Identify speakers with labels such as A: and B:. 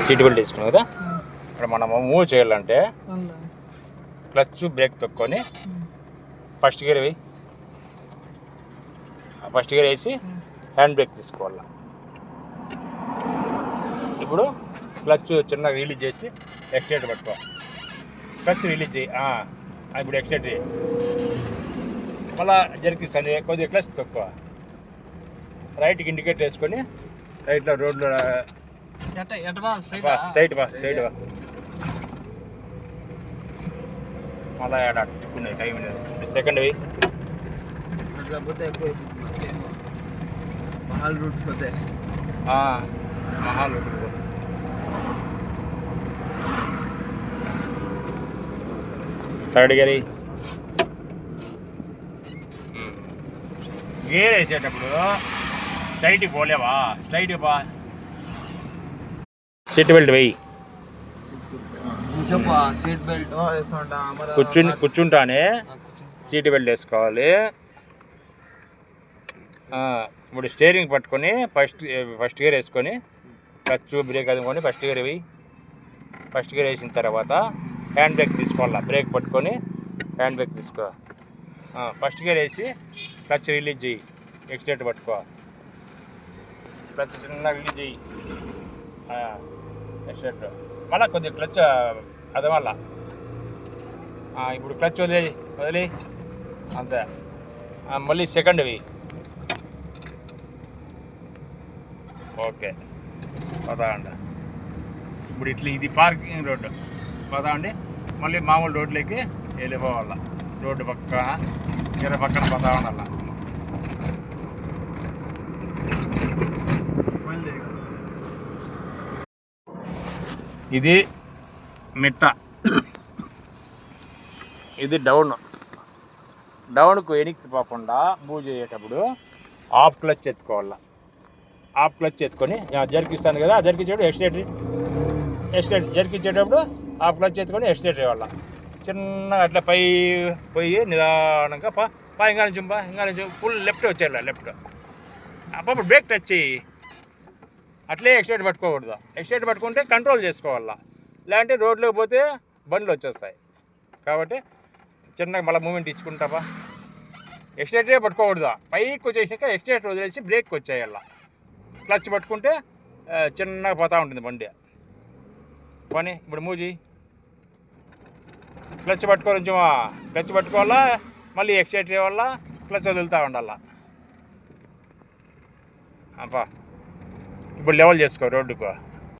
A: Seat belt వేసుకున్నాం కదా. ఇప్పుడు మనం మూవ్ చేయాలంటే క్లచ్ బ్రేక్ తొక్కొని ఫస్ట్ గేర్ వేయి. ఫస్ట్ గేర్ వేసి హ్యాండ్ బ్రేక్ తీసుకోవాలి. ఇప్పుడు క్లచ్ చిన్నగా రిలీజ్ చేసి ఎక్స్టేటర్ పట్టుకో. క్లచ్ రిలీజ్ చేయి. ఇప్పుడు ఎక్స్టేటర్ చేయి. మళ్ళీ జరిపిస్తుంది. కొద్దిగా క్లచ్ తక్కువ. రైట్కి ఇండికేటర్ వేసుకొని రైట్లో రోడ్లో స్ట్రైట్ బా. మళ్ళీ టిప్పున్నాయి టైం సెకండ్ వెయ్యి.
B: మహాల్ రూట్ పోతే
A: Mahal route third gear gear వేసేటప్పుడు స్ట్రైట్కి పోలేవా? స్ట్రైట్కి బా. సీట్ బెల్ట్ వెయ్యి.
B: సీట్ బెల్ట్
A: కూర్చుంటానే సీట్ బెల్ట్ వేసుకోవాలి. ఇప్పుడు స్టీరింగ్ పట్టుకొని ఫస్ట్ గేర్ వేసుకొని క్లచ్ బ్రేక్ అందుకొని ఫస్ట్ గేర్ వేయి. ఫస్ట్ గేర్ వేసిన తర్వాత హ్యాండ్ బ్రేక్ తీసుకోవాలి. బ్రేక్ పట్టుకొని హ్యాండ్ బ్రేక్ తీసుకో. ఫస్ట్ గేర్ వేసి క్లచ్ రిలీజ్ చేయి. ఎక్స్టేటర్ పట్టుకో. క్లచ్ చిన్నగా రిలీజ్ చేయి. ఎక్స్టేటర్ మళ్ళీ కొద్దిగా క్లచ్ అది మళ్ళా. ఇప్పుడు క్లచ్ వదిలి అంతే. మళ్ళీ సెకండ్ వెయ్యి. ఓకే పదండి. ఇప్పుడు ఇట్లా ఇది పార్కింగ్ రోడ్డు పదండి. మళ్ళీ మామూలు రోడ్లోకి వెళ్ళిపోవాల. రోడ్డు పక్కన పక్కన పదా ఉండాల. ఇది మిట్ట. ఇది డౌన్కు వెనక్కి పోకుండా మూవ్ చేసేటప్పుడు ఆఫ్ క్లచ్ ఎత్తుకోవాల. ఆఫ్ క్లచ్ ఎత్తుకొని జరికిస్తాను కదా, జరికించేటప్పుడు ఎక్స్టేటర్ జరికించేటప్పుడు ఆఫ్ క్లచ్ ఎత్తుకొని ఎక్స్టేటర్ ఇవ్వాల. చిన్నగా అట్లా పై పోయి నిదానంగా ఇంకా నుంచి ఫుల్ లెఫ్ట్ వచ్చేయాలి. లెఫ్ట్ అప్పుడు బ్రేక్ టచ్ చెయ్యి. అట్లే ఎక్స్టేటర్ పట్టుకోకూడదు. ఎక్స్టేటర్ పట్టుకుంటే కంట్రోల్ చేసుకోవాలా, లేదంటే రోడ్లోకి పోతే బండ్లు వచ్చేస్తాయి. కాబట్టి చిన్నగా మళ్ళీ మూమెంట్ ఇచ్చుకుంటావా. ఎక్స్టేటరే పట్టుకోకూడదు. పైకి వచ్చేసాక ఎక్స్టేటర్ వదిలేసి బ్రేక్ వచ్చేయాల. క్లచ్ పట్టుకుంటే చిన్నగా పోతూ ఉంటుంది బండి. పని ఇప్పుడు మూవ్ చేయి. క్లచ్ పట్టుకోవాలి. కొంచెం క్లచ్ పట్టుకోవాలా, మళ్ళీ ఎక్స్టేటర్ ఇవ్వాలా, క్లచ్ వదులుతూ ఉండాలా. అప్పా ఇప్పుడు లెవెల్ చేసుకో రోడ్డుకు.